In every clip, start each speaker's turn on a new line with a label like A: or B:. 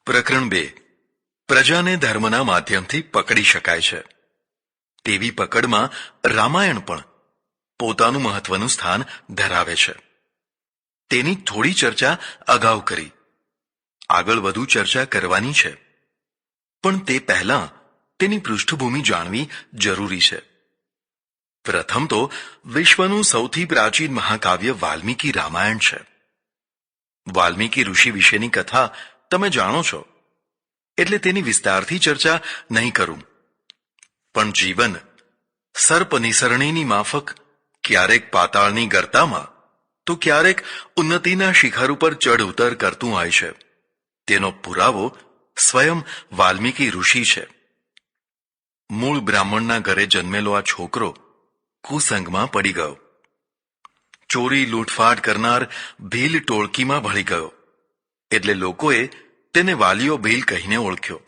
A: પ્રકરણ 2 પ્રજાને ધર્મના માધ્યમથી પકડી શકાય છે તેવી પકડમાં રામાયણ પણ પોતાનું મહત્વનું સ્થાન ધરાવે છે. તેની થોડી ચર્ચા અગાઉ કરી. આગળ વધુ ચર્ચા કરવાની છે, પણ તે પહેલાં તેની પૃષ્ઠભૂમિ જાણવી જરૂરી છે. પ્રથમ તો વિશ્વનું સૌથી પ્રાચીન મહાકાવ્ય વાલ્મીકી રામાયણ છે. વાલ્મીકી ઋષિ વિશેની કથા તમે જાણો છો, એટલે તેની વિસ્તારથી ચર્ચા નહીં કરું. પણ જીવન સર્પ નિસરણીની માફક ક્યારેક પાતાળની ગર્તામાં તો ક્યારેક ઉન્નતિના શિખર ઉપર ચઢ ઉતર કરતું હોય છે. તેનો પુરાવો સ્વયં વાલ્મીકી ઋષિ છે. મૂળ બ્રાહ્મણના ઘરે જન્મેલો આ છોકરો કુસંગમાં પડી ગયો. ચોરી લૂંટફાટ કરનાર ભીલ ટોળકીમાં ભળી ગયો, એટલે લોકોએ તેને વાલીઓ ભીલ કહીને ઓળખ્યો.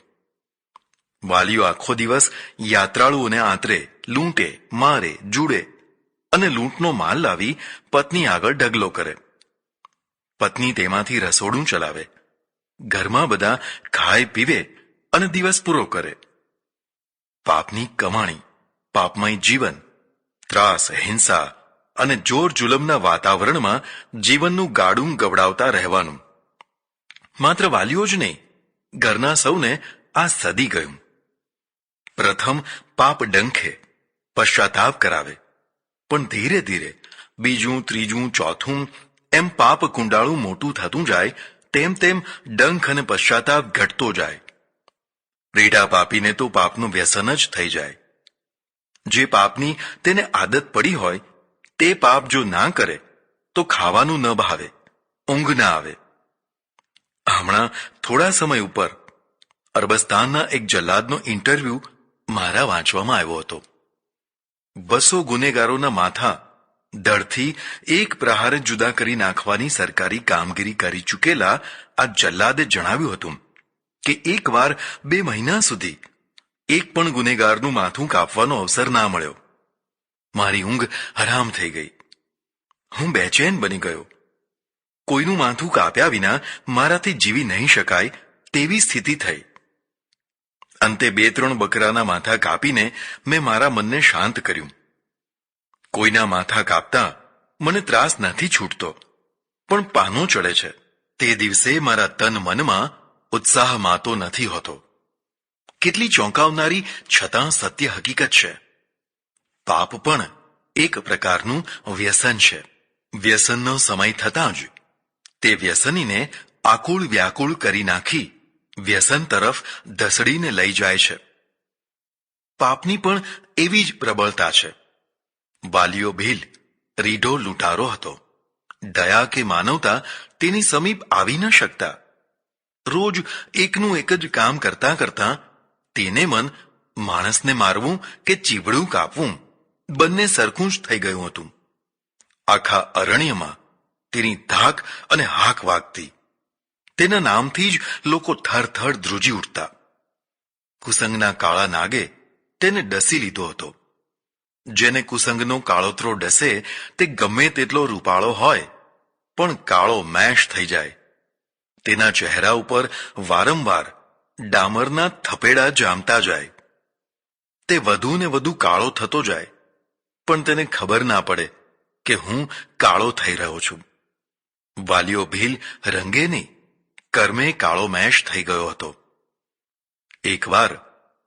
A: વાલીઓ આખો દિવસ યાત્રાળુઓને આંતરે, લૂંટે, મારે, જુડે અને લૂંટનો માલ લાવી પત્ની આગળ ઢગલો કરે. પત્ની તેમાંથી રસોડું ચલાવે, ઘરમાં બધા ખાય પીવે અને દિવસ પૂરો કરે. પાપની કમાણી, પાપમય જીવન, ત્રાસ, હિંસા અને જોર જુલમના વાતાવરણમાં જીવનનું ગાડું ગવડાવતા રહેવાનું. માત્ર વાલીઓ જ નહીં, ઘરના સૌને આ સદી ગયું. પ્રથમ પાપ ડંખે, પશ્ચાતાપ કરાવે, પણ ધીરે ધીરે બીજું, ત્રીજું, ચોથું એમ પાપ કુંડાળું મોટું થતું જાય તેમ તેમ ડંખ અને પશ્ચાતાપ ઘટતો જાય. રેઢા પાપીને તો પાપનું વ્યસન જ થઈ જાય. જે પાપની તેને આદત પડી હોય તે પાપ જો ના કરે તો ખાવાનું ન ભાવે, ઊંઘ ના આવે. હમણાં થોડા સમય ઉપર અરબસ્તાનના એક જલ્લાદનો ઇન્ટરવ્યૂ મારા વાંચવામાં આવ્યો હતો. 200 ગુનેગારોના માથા ધડથી એક પ્રહારે જુદા કરી નાખવાની સરકારી કામગીરી કરી ચૂકેલા આ જલ્લાદે જણાવ્યું હતું કે એકવાર 2 મહિના સુધી એક પણ ગુનેગારનું માથું કાપવાનો અવસર ના મળ્યો. મારી ઊંઘ હરામ થઈ ગઈ. હું બેચેન બની ગયો. કોઈનું માથું કાપ્યા વિના મારાથી જીવી નહીં શકાય તેવી સ્થિતિ થઈ. અંતે 2-3 બકરાના માથા કાપીને મેં મારા મનને શાંત કર્યું. કોઈના માથા કાપતા મને ત્રાસ નથી છૂટતો, પણ પાનો ચડે છે. તે દિવસે મારા તન મનમાં ઉત્સાહ માતો નથી હોતો. કેટલી ચોંકાવનારી છતાં સત્ય હકીકત છે. પાપ પણ એક પ્રકારનું વ્યસન છે. વ્યસનનો સમય થતાં જ તે વ્યસનીને આકુળ વ્યાકુળ કરી નાખી વ્યસન તરફ ધસડીને લઈ જાય છે. પાપની પણ એવી જ પ્રબળતા છે. વાલીઓ ભીલ રીઢો લૂંટારો હતો. દયા કે માનવતા તેની સમીપ આવી ન શકતા. રોજ એકનું એક જ કામ કરતા કરતા તેને મન માણસને મારવું કે ચીવડું કાપવું બંને સરખું જ થઈ ગયું હતું. આખા અરણ્યમાં તેની ધાક અને હાક વાગતી. તેના નામથી જ લોકો થરથર ધ્રુજી ઉઠતા. કુસંગના કાળા નાગે તેને ડસી લીધો હતો. જેને કુસંગનો કાળોતરો ડસે તે ગમે તેટલો રૂપાળો હોય પણ કાળો મેશ થઈ જાય. તેના ચહેરા ઉપર વારંવાર ડામરના થપેડા જામતા જાય. તે વધુ ને વધુ કાળો થતો જાય, પણ તેને ખબર ના પડે કે હું કાળો થઈ રહ્યો છું. વાલીઓ ભીલ રંગે નહીં, કર્મે કાળો મેશ થઈ ગયો હતો. એકવાર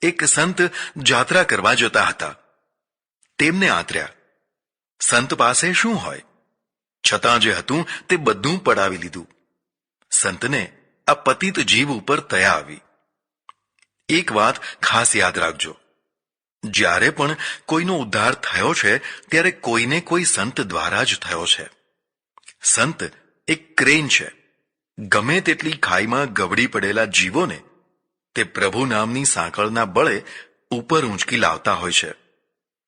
A: એક સંત જાત્રા કરવા જતા હતા. તેમને આંતર્યા. સંત પાસે શું હોય, છતાં જે હતું તે બધું પડાવી લીધું. સંતને આ પતિત જીવ ઉપર તયા આવી. એક વાત ખાસ યાદ રાખજો, જ્યારે પણ કોઈનો ઉદ્ધાર થયો છે ત્યારે કોઈને કોઈ સંત દ્વારા જ થયો છે. સંત એક ક્રેન છે. ગમે તેટલી ખાઈમાં ગવડી પડેલા જીવોને તે પ્રભુ નામની સાંકળના બળે ઉપર ઊંચકી લાવતા હોય છે.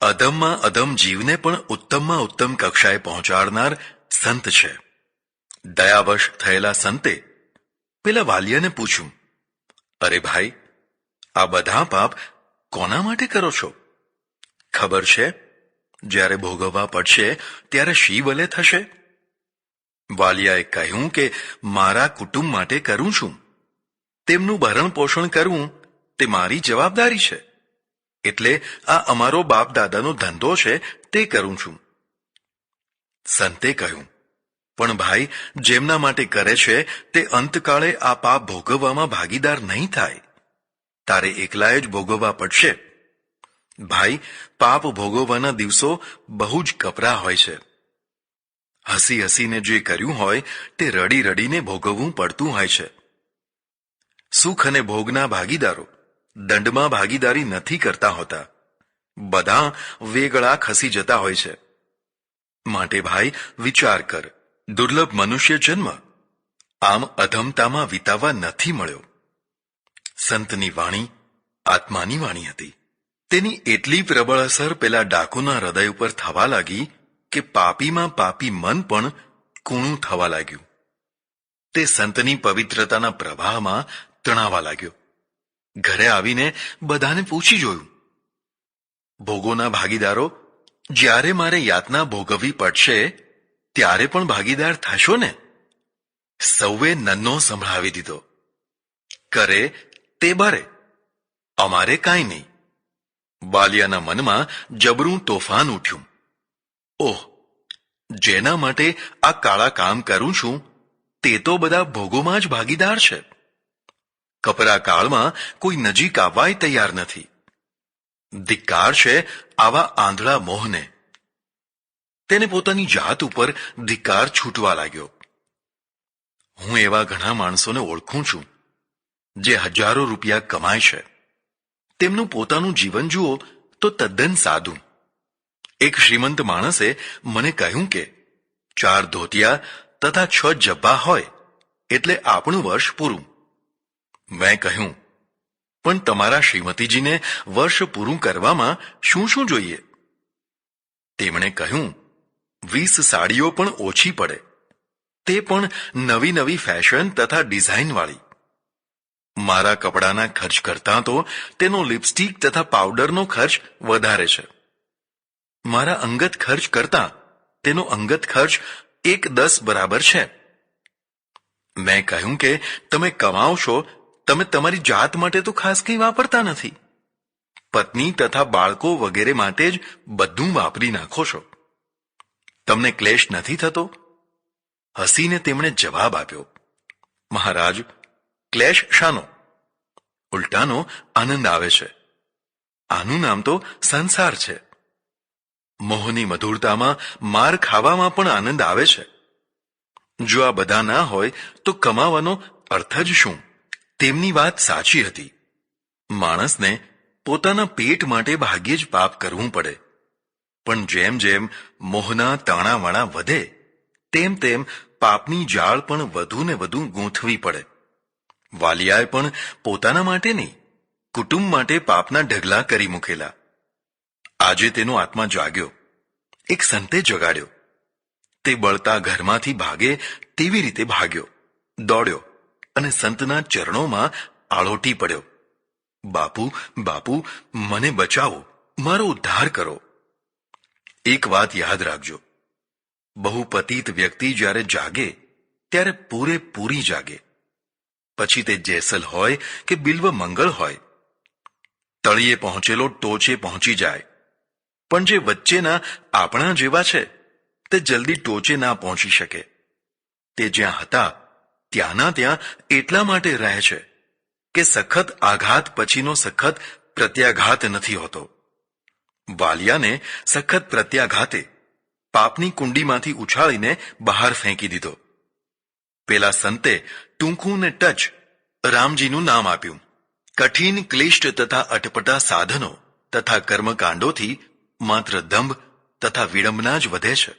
A: અધમમાં અધમ જીવને પણ ઉત્તમમાં ઉત્તમ કક્ષાએ પહોંચાડનાર સંત છે. દયાવશ થયેલા સંતે પેલા વાલિયાને પૂછ્યું, અરે ભાઈ, આ બધા પાપ કોના માટે કરો છો? ખબર છે જ્યારે ભોગવવા પડશે ત્યારે શી વલે થશે? વાલિયાએ કહ્યું કે મારા કુટુંબ માટે કરું છું. તેમનું ભરણ પોષણ કરવું તે મારી જવાબદારી છે. એટલે આ અમારો બાપ દાદાનો ધંધો છે તે કરું છું. સંતે કહ્યું, પણ ભાઈ, જેમના માટે કરે છે તે અંતકાળે આ પાપ ભોગવવામાં ભાગીદાર નહીં થાય. તારે એકલાએ જ ભોગવવા પડશે. ભાઈ, પાપ ભોગવવાના દિવસો બહુ જ કપરા હોય છે. હસી હસીને જે કર્યું હોય તે રડી રડીને ભોગવવું પડતું હોય છે. સુખ અને ભોગના ભાગીદારો દંડમાં ભાગીદારી નથી કરતા હોતા. બધા વેગળા ખસી જતા હોય છે. માટે ભાઈ, વિચાર કર, દુર્લભ મનુષ્ય જન્મ આમ અધમતામાં વિતાવવા નથી મળ્યો. સંતની વાણી આત્માની વાણી હતી. તેની એટલી પ્રબળ અસર પેલા ડાકુના હૃદય ઉપર થવા લાગી કે પાપીમાં પાપી મન પણ કૂણું થવા લાગ્યું. તે સંતની પવિત્રતાના પ્રવાહમાં તણાવા લાગ્યો. ઘરે આવીને બધાને પૂછી જોયું, ભોગોના ભાગીદારો, જ્યારે મારે યાતના ભોગવવી પડશે ત્યારે પણ ભાગીદાર થશો ને? સૌએ નન્નો સંભળાવી દીધો, કરે તે ભરે, અમારે કાંઈ નહીં. બાલિયાના મનમાં જબરું તોફાન ઉઠ્યું. ઓહ, જેના માટે આ કાળા કામ કરું છું તે તો બધા ભોગોમાં જ ભાગીદાર છે. કપરા કાળમાં કોઈ નજીક આવવાય તૈયાર નથી. ધિક્કાર છે આવા આંધળા મોહને. તેને પોતાની જાત ઉપર ધિક્કાર છૂટવા લાગ્યો. હું એવા ઘણા માણસોને ઓળખું છું જે હજારો રૂપિયા કમાય છે. તેમનું પોતાનું જીવન જુઓ તો તદ્દન સાદું. એક શ્રીમંત માણસે મને કહ્યું કે 4 ધોતિયા તથા 6 જબ્બા હોય એટલે આપણું વર્ષ પૂરું. મેં કહ્યું, પણ તમારા શ્રીમતીજીને વર્ષ પૂરું કરવામાં શું શું જોઈએ? તેમણે કહ્યું, 20 સાડીઓ પણ ઓછી પડે, તે પણ નવી નવી ફેશન તથા ડિઝાઇનવાળી. મારા કપડાના ખર્ચ કરતાં તો તેનો લિપસ્ટિક તથા પાવડરનો ખર્ચ વધારે છે. મારા અંગત ખર્ચ કરતાં તેનો અંગત ખર્ચ 1/10 બરાબર છે. મેં કહ્યું કે તમે કમાઓ છો, તમે તમારી જાત માટે તો ખાસ કંઈ વાપરતા નથી. પત્ની તથા બાળકો વગેરે માટે જ બધું વાપરી નાખો છો. તમને ક્લેશ નથી થતો? હસીને તેમણે જવાબ આપ્યો, મહારાજ, ક્લેશ શાનો? ઉલટાનો આનંદ આવે છે. આનું નામ તો સંસાર છે. મોહની મધુરતામાં માર ખાવામાં પણ આનંદ આવે છે. જો આ બધા ના હોય તો કમાવાનો અર્થ જ શું? તેમની વાત સાચી હતી. માણસને પોતાના પેટ માટે ભાગ્યે જ પાપ કરવું પડે. પણ જેમ જેમ મોહના તાણાવાણા વધે તેમ તેમ પાપની જાળ પણ વધુ ને વધુ ગૂંથવી પડે. વાલિયાએ પણ પોતાના માટે નહીં, કુટુંબ માટે પાપના ઢગલા કરી મૂકેલા. આજે તેનો આત્મા જાગ્યો. એક સંતે જગાડ્યો. તે બળતા ઘરમાંથી ભાગે તેવી રીતે ભાગ્યો, દોડ્યો અને સંતના ચરણોમાં આળોટી પડ્યો. બાપુ, બાપુ, મને બચાવો, મારો ઉદ્ધાર કરો. એક વાત યાદ રાખજો, બહુ પતિત વ્યક્તિ જ્યારે જાગે ત્યારે પૂરેપૂરી જાગે. પછી તે જેસલ હોય કે બિલ્વ મંગળ હોય. તળિયે પહોંચેલો ટોચે પહોંચી જાય, પણ જે વચ્ચેના આપણા જેવા છે તે જલ્દી ટોચે ના પહોંચી શકે. તે જ્યાં હતા ત્યાંના ત્યાં એટલા માટે રહે છે કે સખત આઘાત પછીનો સખત પ્રત્યાઘાત નથી હોતો. વાલિયાને સખત પ્રત્યાઘાતે પાપની કુંડીમાંથી ઉછાળીને બહાર ફેંકી દીધો. પેલા સંતે ટૂંકું ને ટચ રામજીનું નામ આપ્યું. કઠિન ક્લિષ્ટ તથા અટપટા સાધનો તથા કર્મકાંડોથી માત્ર દંભ તથા વિડંબના જ વધે છે.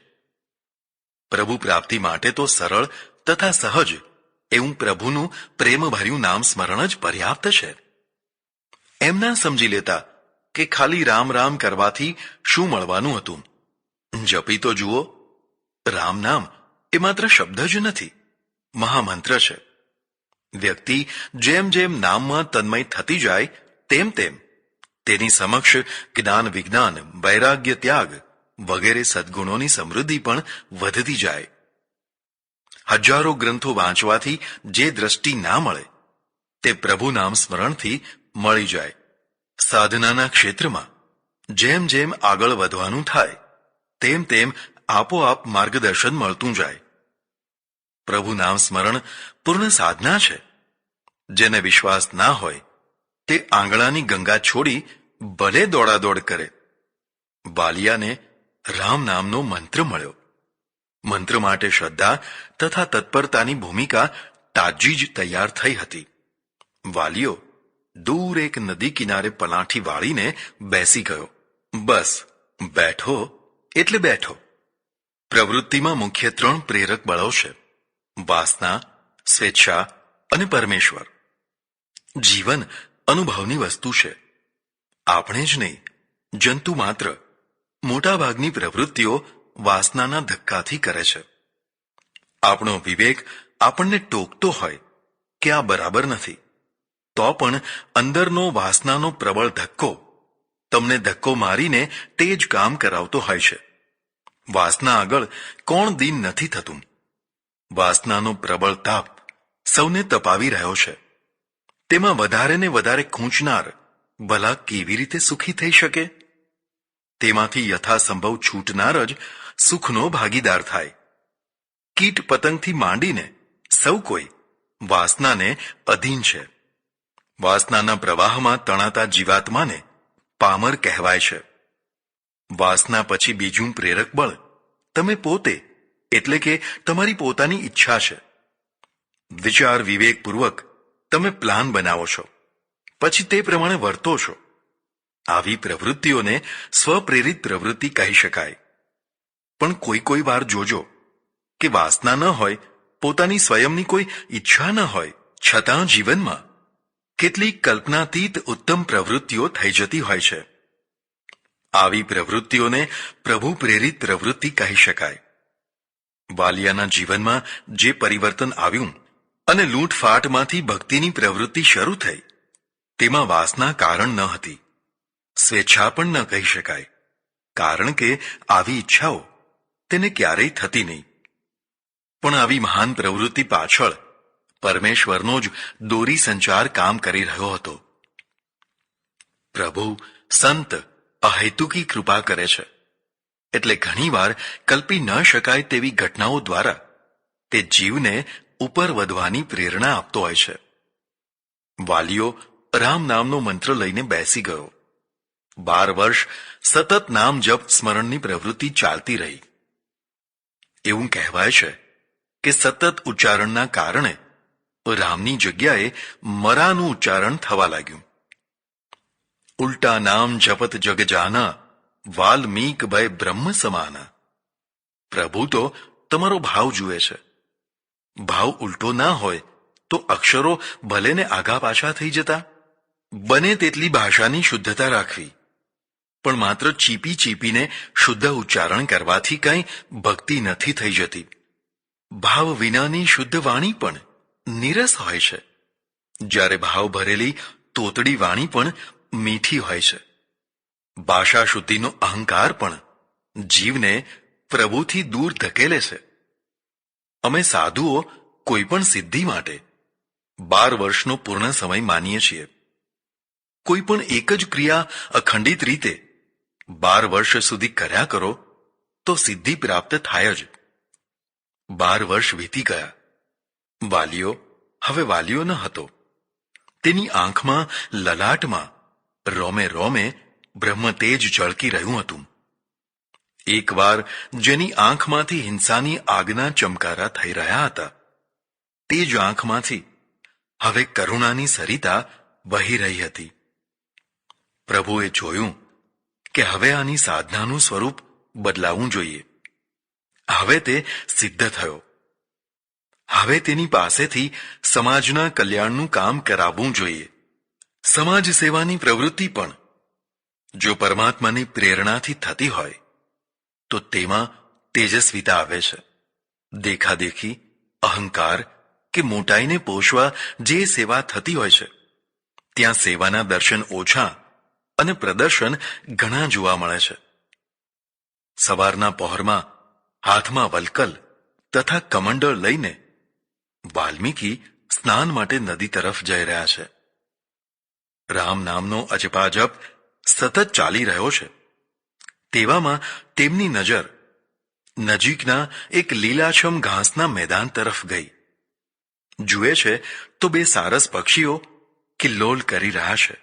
A: પ્રભુ પ્રાપ્તિ માટે તો સરળ તથા સહજ એવું પ્રભુનું પ્રેમભર્યું નામ સ્મરણ જ પર્યાપ્ત છે. એમ ના સમજી લેતા કે ખાલી રામ રામ કરવાથી શું મળવાનું હતું. જપી તો જુઓ, રામ નામ એ માત્ર શબ્દ જ નથી, મહામંત્ર છે. વ્યક્તિ જેમ જેમ નામમાં તન્મય થતી જાય તેમ તેમ તેની સમક્ષ જ્ઞાન વિજ્ઞાન વૈરાગ્ય ત્યાગ વગેરે સદ્ગુણોની સમૃદ્ધિ પણ વધતી જાય. હજારો ગ્રંથો વાંચવાથી જે દ્રષ્ટિ ના મળે તે પ્રભુ નામ સ્મરણથી મળી જાય. સાધનાના ક્ષેત્રમાં જેમ જેમ આગળ વધવાનું થાય તેમ તેમ આપોઆપ માર્ગદર્શન મળતું જાય. પ્રભુ નામ સ્મરણ પૂર્ણ સાધના છે. જેને વિશ્વાસ ના હોય તે આંગણાની ગંગા છોડી ભલે દોડાદોડ કરે. વાલિયાને રામ નામનો મંત્ર મળ્યો. મંત્ર માટે શ્રદ્ધા તથા તત્પરતાની ભૂમિકા તાજી જ તૈયાર થઈ હતી. વાલિયો દૂર એક નદી કિનારે પલાઠી વાળીને બેસી ગયો. બસ બેઠો એટલે બેઠો. પ્રવૃત્તિમાં મુખ્ય 3 પ્રેરક બળો છે: વાસના, સ્વેચ્છા અને પરમેશ્વર. જીવન અનુભવની વસ્તુ છે. આપણે જ નહીં, જંતુ માત્ર મોટાભાગની પ્રવૃત્તિઓ વાસનાના ધક્કાથી કરે છે. આપણો વિવેક આપણને ટોકતો હોય કે આ બરાબર નથી, તો પણ અંદરનો વાસનાનો પ્રબળ ધક્કો તમને ધક્કો મારીને તે જ કામ કરાવતો હોય છે. વાસના આગળ કોણ દીન નથી થતું? વાસનાનો પ્રબળ તાપ સૌને તપાવી રહ્યો છે. તેમાં વધારે ને વધારે ખૂંચનાર ભલા કેવી રીતે સુખી થઈ શકે? તેમાંથી યથાસંભવ છૂટનાર જ સુખનો ભાગીદાર થાય. કીટ પતંગથી માંડીને સૌ કોઈ વાસનાને અધીન છે. વાસનાના પ્રવાહમાં તણાતા જીવાત્માને પામર કહેવાય છે. વાસના પછી બીજું પ્રેરક બળ તમે પોતે એટલે કે તમારી પોતાની ઈચ્છા છે. વિચાર વિવેકપૂર્વક તમે પ્લાન બનાવો છો, પછી તે પ્રમાણે વર્તો છો. આવી પ્રવૃત્તિઓને સ્વપ્રેરિત પ્રવૃત્તિ કહી શકાય. પણ કોઈ વાર જોજો કે વાસના ન હોય, પોતાની સ્વયંની કોઈ ઈચ્છા ન હોય, છતાં જીવનમાં કેટલીક કલ્પનાતીત ઉત્તમ પ્રવૃત્તિઓ થઈ જતી હોય છે. આવી પ્રવૃત્તિઓને પ્રભુ પ્રેરિત પ્રવૃત્તિ કહી શકાય. વાલિયાના જીવનમાં જે પરિવર્તન આવ્યું અને લૂંટફાટમાંથી ભક્તિની પ્રવૃત્તિ શરૂ થઈ, તેમાં વાસના કારણ ન હતી. સ્વેચ્છા પણ ન કહી શકાય, કારણ કે આવી ઈચ્છાઓ તેને ક્યારેય થતી નહીં. પણ આવી મહાન પ્રવૃત્તિ પાછળ પરમેશ્વરનો જ દોરી સંચાર કામ કરી રહ્યો હતો. પ્રભુ સંત અહેતુકી કૃપા કરે છે, એટલે ઘણીવાર કલ્પી ન શકાય તેવી ઘટનાઓ દ્વારા તે જીવને ઉપર વધવાની પ્રેરણા આપતો હોય છે. વાલિયો રામ નામનો મંત્ર લઈને બેસી ગયો. 12 વર્ષ સતત નામ જપ સ્મરણની પ્રવૃત્તિ ચાલતી રહી. એવું કહેવાય છે કે સતત ઉચ્ચારણના કારણે રામની જગ્યાએ મરાનું ઉચ્ચારણ થવા લાગ્યું. ઉલટા નામ જપત જગ જાના, વાલ્મીક ભય બ્રહ્મ સમાના. પ્રભુ તો તમારો ભાવ જુએ છે. ભાવ ઉલટો ના હોય તો અક્ષરો ભલે ને આગા પાછા થઈ જતા. બને તેટલી ભાષાની શુદ્ધતા રાખવી, પણ માત્ર ચીપી ચીપીને શુદ્ધ ઉચ્ચારણ કરવાથી કંઈ ભક્તિ નથી થઈ જતી. ભાવ વિનાની શુદ્ધ વાણી પણ નીરસ હોય છે, જ્યારે ભાવ ભરેલી તોતડી વાણી પણ મીઠી હોય છે. ભાષા શુદ્ધિનો અહંકાર પણ જીવને પ્રભુથી દૂર ધકેલે છે. અમે સાધુઓ કોઈ પણ સિદ્ધિ માટે 12 વર્ષનો પૂર્ણ સમય માનીએ છીએ. કોઈ પણ એક જ ક્રિયા અખંડિત રીતે 12 વર્ષ સુધી કર્યા કરો તો સિદ્ધિ પ્રાપ્ત થાય જ. 12 વર્ષ વીતી ગયા. વાલિયો હવે વાલિયો ન હતો. તેની આંખમાં, લલાટમાં, રોમે રોમે બ્રહ્મતેજ ઝળકી રહ્યું હતું. એકવાર જેની આંખમાંથી હિંસાની આગના ચમકારા થઈ રહ્યા હતા, તે જ આંખમાંથી હવે કરુણાની સરિતા વહી રહી હતી. પ્રભુએ જોયું કે હવે આની સાધનાનું સ્વરૂપ બદલાવવું જોઈએ. હવે તે સિદ્ધ થયો. હવે તેની પાસેથી સમાજના કલ્યાણનું કામ કરાવવું જોઈએ. સમાજ સેવાની પ્રવૃત્તિ પણ જો પરમાત્માની પ્રેરણાથી થતી હોય તો તેમાં તેજસ્વીતા આવે છે. દેખાદેખી, અહંકાર કે મોટાઈને પોષવા જે સેવા થતી હોય છે, ત્યાં સેવાના દર્શન ઓછા અને પ્રદર્શન ઘણા જોવા મળે છે. સવારના પહોરમાં હાથમાં વલકલ તથા કમંડળ લઈને વાલ્મીકી સ્નાન માટે નદી તરફ જઈ રહ્યા છે. રામ નામનો અજપાજપ સતત ચાલી રહ્યો છે. તેવામાં તેમની નજર નજીકના એક લીલાછમ ઘાસના મેદાન તરફ ગઈ. જુએ છે તો બે સારસ પક્ષીઓ કિલ્લોલ કરી રહ્યા છે.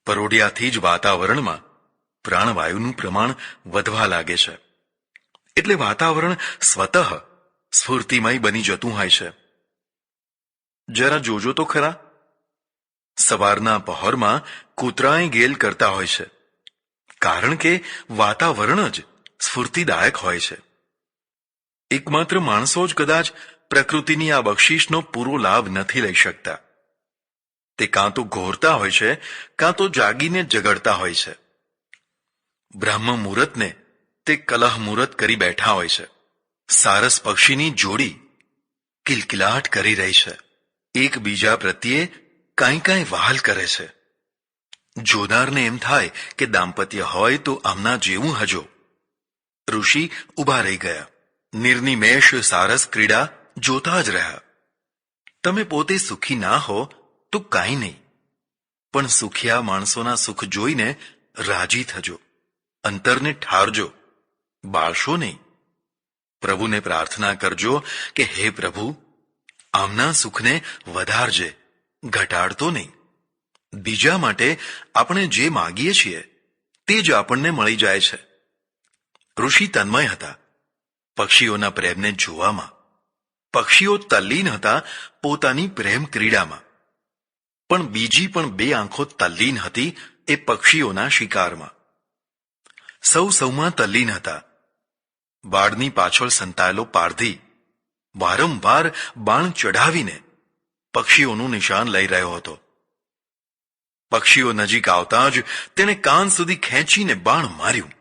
A: પરોઢિયાથી જ વાતાવરણમાં પ્રાણવાયુનું પ્રમાણ વધવા લાગે છે. એટલે વાતાવરણ સ્વતઃ સ્ફૂર્તિમય બની જતું હોય છે. જરા જોજો તો ખરા, સવારના પહોરમાં કૂતરાએ ગેલ કરતા હોય છે, કારણ કે વાતાવરણ જ સ્ફૂર્તિદાયક હોય છે. એકમાત્ર માણસો જ કદાચ પ્રકૃતિની આ બક્ષિસનો પૂરો લાભ નથી લઈ શકતા. તે કાં તો ઘોરતા હોય છે, કાં તો જાગીને જગડતા હોય છે. બ્રહ્મ મુહૂર્તને તે કલહ મુહૂર્ત કરી બેઠા હોય છે. સારસ પક્ષીની જોડી કિલકિલાટ કરી રહી છે. એકબીજા પ્રત્યે કાંઈ વહાલ કરે છે. જોનારને એમ થાય કે દાંપત્ય હોય તો આમના જેવું હજો. ઋષિ ઊભા રહી ગયા. નિર્નિમેષ સારસ ક્રીડા જોતા જ રહ્યા. તમે પોતે સુખી ના હો તો કાંઈ નહીં, પણ સુખિયા માણસોના સુખ જોઈને રાજી થજો. અંતરને ઠારજો, બાળશો નહીં. પ્રભુને પ્રાર્થના કરજો કે હે પ્રભુ, આમના સુખને વધારજે, ઘટાડતો નહીં. બીજા માટે આપણે જે માગીએ છીએ તે જ આપણને મળી જાય છે. ઋષિ તન્મય હતા પક્ષીઓના પ્રેમને જોવામાં. પક્ષીઓ તલ્લીન હતા પોતાની પ્રેમ ક્રીડામાં. પણ બીજી પણ બે આંખો તલ્લીન હતી એ પક્ષીઓના શિકારમાં. સૌમાં તલ્લીન હતા. બાળની પાછળ સંતાયેલો પારધી વારંવાર બાણ ચઢાવીને પક્ષીઓનું નિશાન લઈ રહ્યો હતો. પક્ષીઓ નજીક આવતા જ તેણે કાન સુધી ખેંચીને બાણ માર્યું.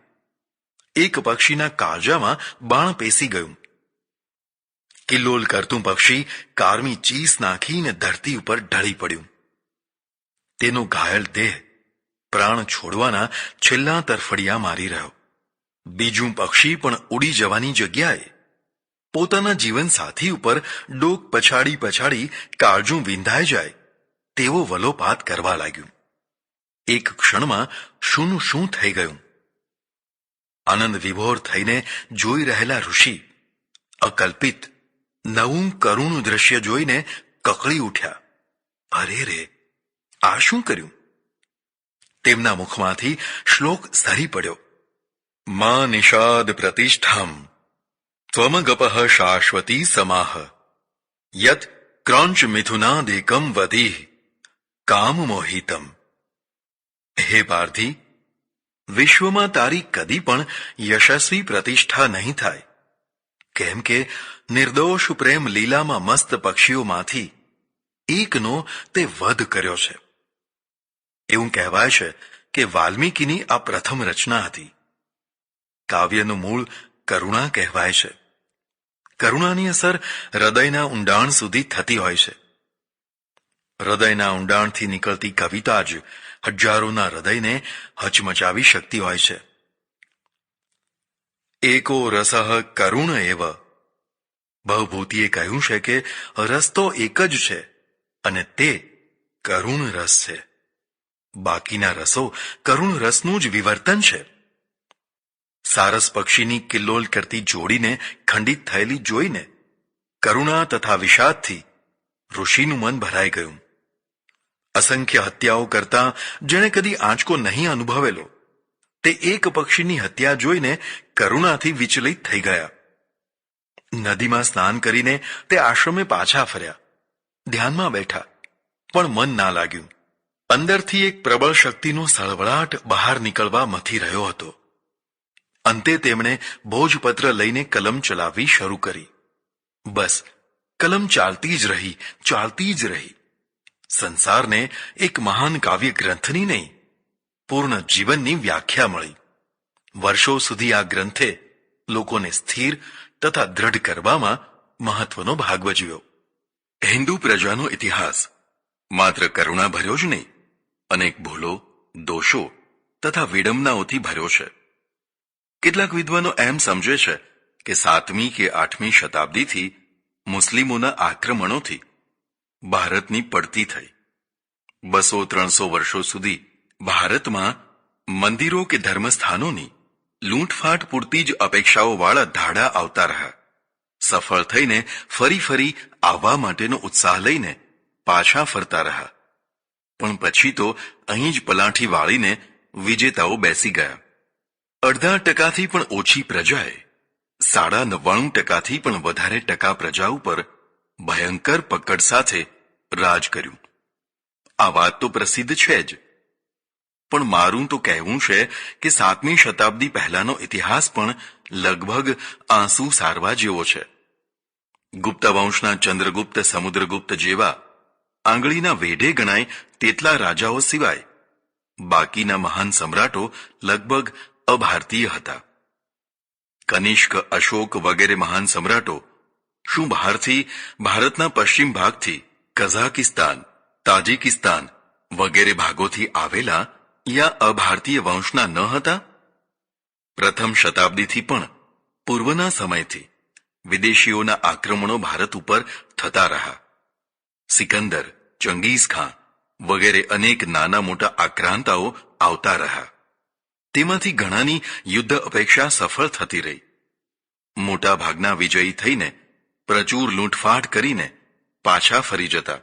A: એક પક્ષીના કાળજામાં બાણ પેસી ગયું. કિલ્લોલ કરતું પક્ષી કારમી ચીસ નાખીને ધરતી ઉપર ઢળી પડ્યું. તેનો ઘાયલ દેહ પ્રાણ છોડવાના છેલ્લા તરફડિયા મારી રહ્યો. બીજું પક્ષી પણ ઉડી જવાની જગ્યાએ પોતાના જીવનસાથી ઉપર ડોક પછાડી કાળજું વિંધાઈ જાય તેવો વલોપાત કરવા લાગ્યું. એક ક્ષણમાં શું થઈ ગયું. આનંદ વિભોર થઈને જોઈ રહેલા ઋષિ અકલ્પિત નવું કરુણ દ્રશ્ય જોઈને કકળી ઉઠ્યા. અરે રે, આ શું કર્યું? તેમના મુખમાંથી શ્લોક સરી પડ્યો. મા નિષાદ પ્રતિષ્ઠામ ત્વમગપઃ શાશ્વતી સમાહ યત ક્રૌંચ મિથુનાદેકમ વધિઃ કામ મોહિતમ. હે પાર્થી, વિશ્વમાં તારી કદી પણ યશસ્વી પ્રતિષ્ઠા નહીં થાય, કેમ કે નિર્દોષ પ્રેમ લીલામાં મસ્ત પક્ષીઓમાંથી એકનો તે વધ કર્યો છે. એવું કહેવાય છે કે વાલ્મીકીની આ પ્રથમ રચના હતી. કાવ્યનું મૂળ કરુણા કહેવાય છે. કરુણાની અસર હૃદયના ઊંડાણ સુધી થતી હોય છે. હૃદયના ઊંડાણથી નીકળતી કવિતા જ હજારોના હૃદયને હચમચાવી શકતી હોય છે. એકો રસઃ કરુણ એવ. બહુભૂતિએ કહ્યું છે કે રસ તો એક જ છે અને તે કરુણ રસ છે. બાકીના રસો કરુણ રસનું જ વિવર્તન છે. સારસ પક્ષીની કિલ્લોલ કરતી જોડીને ખંડિત થયેલી જોઈને કરુણા તથા વિષાદથી ઋષિનું મન ભરાઈ ગયું. અસંખ્ય હત્યાઓ કરતા જેણે કદી આંચકો નહીં અનુભવેલો તે એક પક્ષીની હત્યા જોઈને કરુણાથી વિચલિત થઈ ગયા. નદીમાં સ્નાન કરીને તે આશ્રમે પાછા ફર્યા. ધ્યાનમાં બેઠા, પણ મન ના લાગ્યું. અંદરથી એક પ્રબળ શક્તિનો સળવળાટ બહાર નીકળવા મથી રહ્યો હતો. અંતે તેમણે ભોજપત્ર લઈને કલમ ચલાવવી શરૂ કરી. બસ કલમ ચાલતી જ રહી. સંસારને એક મહાન કાવ્ય ગ્રંથની નહીં, પૂર્ણ જીવનની વ્યાખ્યા મળી. વર્ષો સુધી આ ગ્રંથે લોકોને સ્થિર તથા દ્રઢ કરવામાં મહત્વનો ભાગ ભજવ્યો. હિન્દુ પ્રજાનો ઇતિહાસ માત્ર કરુણા ભર્યો જ નહીં, અનેક ભૂલો, દોષો તથા વિડંબનાઓથી ભર્યો છે. કેટલાક વિદ્વાનો એમ સમજે છે કે 7મી કે 8મી શતાબ્દીથી મુસ્લિમોના આક્રમણોથી ભારતની પડતી થઈ. 200-300 વર્ષો સુધી ભારતમાં મંદિરો કે ધર્મસ્થાનોની લૂંટફાટ પૂરતી જ અપેક્ષાઓવાળા ધાડા આવતા રહ્યા. સફળ થઈને ફરી આવવા માટેનો ઉત્સાહ લઈને પાછા ફરતા રહ્યા. પણ પછી તો અહીં જ પલાઠી વાળીને વિજેતાઓ બેસી ગયા. 0.5% પણ ઓછી પ્રજાએ 99.99% પણ વધારે ટકા પ્રજા ઉપર ભયંકર પકડ સાથે રાજ કર્યું. આ વાત તો પ્રસિદ્ધ છે જ, પણ મારું તો કહેવું છે કે 7મી શતાબ્દી પહેલાનો ઇતિહાસ પણ લગભગ આંસુ સારવા જેવો છે. ગુપ્ત વંશના ચંદ્રગુપ્ત, સમુદ્રગુપ્ત જેવા આંગળીના વેઢે ગણાય તેટલા રાજાઓ સિવાય બાકીના મહાન સમ્રાટો લગભગ અભારતીય હતા. કનિષ્ક, અશોક વગેરે મહાન સમ્રાટો શું બહારથી, ભારતના પશ્ચિમ ભાગથી, કઝાકિસ્તાન, તાજિકિસ્તાન વગેરે ભાગોથી આવેલા યા અભારતીય વંશના ન હતા? પ્રથમ શતાબ્દીથી પણ પૂર્વના સમયથી વિદેશીઓના આક્રમણો ભારત ઉપર થતા રહ્યા. સિકંદર, ચંગીઝ ખાન વગેરે અનેક નાના મોટા આક્રાંતાઓ આવતા રહ્યા. તેમાંથી ઘણાની યુદ્ધ અપેક્ષા સફળ થતી રહી. મોટા ભાગના વિજયી થઈને પ્રચુર લૂંટફાટ કરીને પાછા ફરી જતા.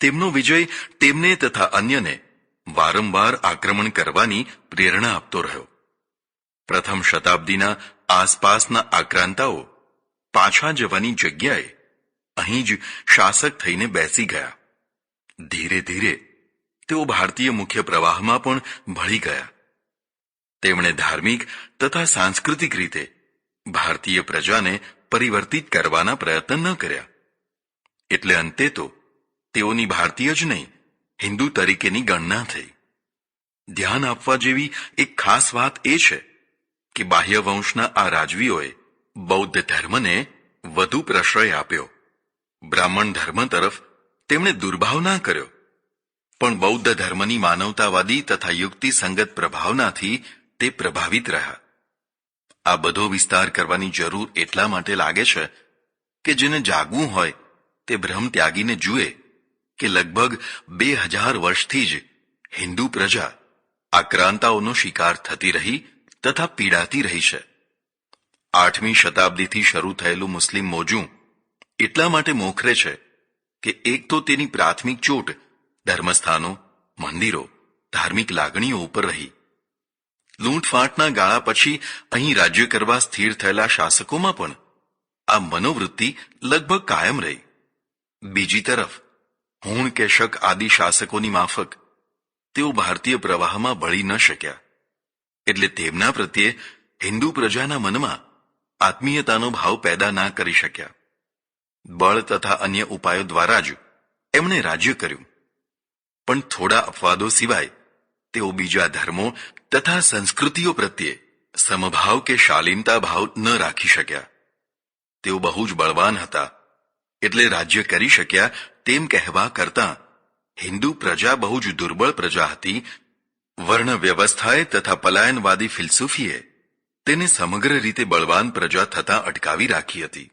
A: તેમનો વિજય તેમને તથા અન્યને વારંવાર આક્રમણ કરવાની પ્રેરણા આપતો રહ્યો. પ્રથમ શતાબ્દીના આસપાસના આક્રાંતાઓ પાછા જવાની જગ્યાએ અહીં જ શાસક થઈને બેસી ગયા. ધીરે ધીરે તેઓ ભારતીય મુખ્ય પ્રવાહમાં પણ ભળી ગયા. તેમણે ધાર્મિક તથા સાંસ્કૃતિક રીતે ભારતીય પ્રજાને પરિવર્તિત કરવાના પ્રયત્ન ન કર્યા. એટલે અંતે તો તેઓની ભારતીય જ નહીં, હિન્દુ તરીકેની ગણના થઈ. ધ્યાન આપવા જેવી એક ખાસ વાત એ છે કે બાહ્ય વંશના આ રાજવીઓએ બૌદ્ધ ધર્મને વધુ પ્રશ્રય આપ્યો. બ્રાહ્મણ ધર્મ તરફ તેમણે દુર્ભાવ ના કર્યો, પણ બૌદ્ધ ધર્મની માનવતાવાદી તથા યુક્તિસંગત પ્રભાવનાથી તે પ્રભાવિત રહ્યા. આ બધો વિસ્તાર કરવાની જરૂર એટલા માટે લાગે છે કે જેને જાગવું હોય તે ભ્રમ ત્યાગીને જુએ કે લગભગ 2000 વર્ષથી જ હિન્દુ પ્રજા આક્રાંતાઓનો શિકાર થતી રહી તથા પીડાતી રહી છે. 8મી શતાબ્દીથી શરૂ થયેલું મુસ્લિમ મોજું એટલા માટે મોખરે છે કે એક તો તેની પ્રાથમિક ચોટ ધર્મસ્થાનો, મંદિરો, ધાર્મિક લાગણીઓ ઉપર રહી. લૂંટફાટના ગાળા પછી અહીં રાજ્ય કરવા સ્થિર થયેલા શાસકોમાં પણ આ મનોવૃત્તિ લગભગ કાયમ રહી. બીજી તરફ હુણ કે શક આદિ શાસકોની માફક તેઓ ભારતીય પ્રવાહમાં ભળી ન શક્યા. એટલે તેમના પ્રત્યે હિન્દુ પ્રજાના મનમાં આત્મીયતાનો ભાવ પેદા ના કરી શક્યા. બળ તથા અન્ય ઉપાયો દ્વારા જ એમણે રાજ્ય કર્યું. પણ થોડા અપવાદો સિવાય તેઓ બીજા ધર્મો તથા સંસ્કૃતિઓ પ્રત્યે સમભાવ કે શાલીનતા ભાવ ન રાખી શક્યા. તેઓ બહુ જ બળવાન હતા, એટલે રાજ્ય કરી શક્યા તેમ કહેવા કરતાં હિન્દુ પ્રજા બહુ જ દુર્બળ પ્રજા હતી. વર્ણ વ્યવસ્થાએ તથા પલાયનવાદી ફિલસૂફીએ તેને સમગ્ર રીતે બળવાન પ્રજા થતાં અટકાવી રાખી હતી.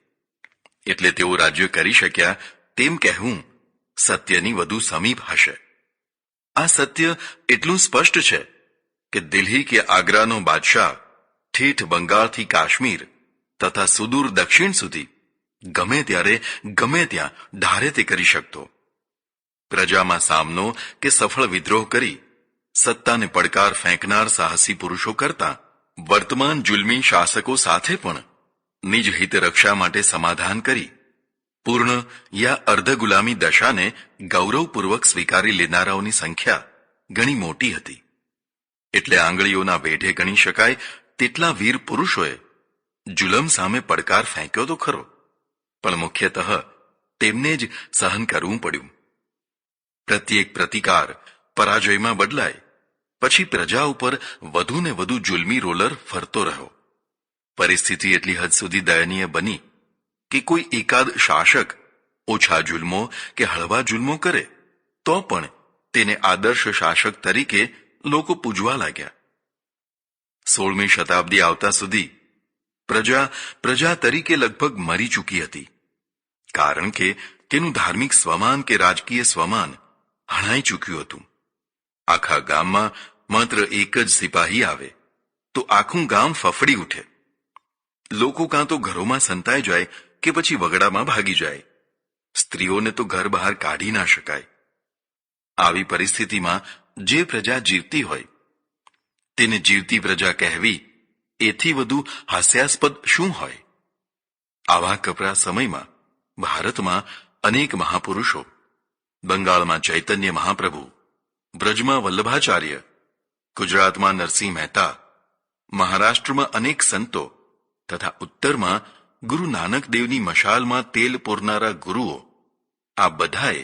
A: એટલે તેઓ રાજ્ય કરી શક્યા તેમ કહેવું સત્યની વધુ સમીપ હશે. આ સત્ય એટલું સ્પષ્ટ છે કે દિલ્હી કે આગ્રાનો બાદશાહ ઠેઠ બંગાળથી કાશ્મીર તથા સુદૂર દક્ષિણ સુધી ગમે ત્યારે ગમે ત્યાં ધારે તે કરી શકતો. પ્રજામાં સામનો કે સફળ વિદ્રોહ કરી સત્તાને પડકાર ફેંકનાર સાહસી પુરુષો કરતાં વર્તમાન જુલ્મી શાસકો સાથે પણ નિજ હિત રક્ષા માટે સમાધાન કરી પૂર્ણ યા અર્ધ ગુલામી દશાને ગૌરવપૂર્વક સ્વીકારી લેનારાઓની સંખ્યા ઘણી મોટી હતી. એટલે આંગળીઓના વેઢે ગણી શકાય તેટલા વીર પુરુષોએ જુલમ સામે પડકાર ફેંક્યો તો ખરો, પણ મુખ્યતઃ તેમને જ સહન કરવું પડ્યું. પ્રત્યેક પ્રતિકાર પરાજયમાં બદલાય પછી પ્રજા ઉપર વધુ ને વધુ જુલ્મી રોલર ફરતો રહ્યો. પરિસ્થિતિ એટલી હદ સુધી દયનીય બની કે કોઈ એકાદ શાસક ઓછા જુલ્મો કે હળવા જુલ્મો કરે તો પણ તેને આદર્શ શાસક તરીકે લોકો પૂજવા લાગ્યા. 16મી શતાબ્દી આવતા સુધી પ્રજા તરીકે લગભગ મરી ચૂકી હતી, કારણ કે તેનું ધાર્મિક સ્વમાન કે રાજકીય સ્વમાન હણાઈ ચૂક્યું હતું. આખા ગામમાં માત્ર એક જ સિપાહી આવે તો આખું ગામ ફફડી ઉઠે. લોકો કાં તો ઘરોમાં સંતાઈ જાય કે પછી વગડામાં ભાગી જાય. સ્ત્રીઓને તો ઘર બહાર કાઢી ના શકાય. આવી પરિસ્થિતિમાં જે પ્રજા જીવતી હોય તેને જીવતી પ્રજા કહેવી એથી વધુ હાસ્યાસ્પદ શું હોય? આવા કપરા સમયમાં ભારતમાં અનેક મહાપુરુષો, બંગાળમાં ચૈતન્ય મહાપ્રભુ, બ્રજમાં વલ્લભાચાર્ય, ગુજરાતમાં નરસિંહ મહેતા, મહારાષ્ટ્રમાં અનેક સંતો તથા ઉત્તરમાં ગુરુ નાનક દેવની મશાલમાં તેલ પૂરનારા ગુરુઓ, આ બધાએ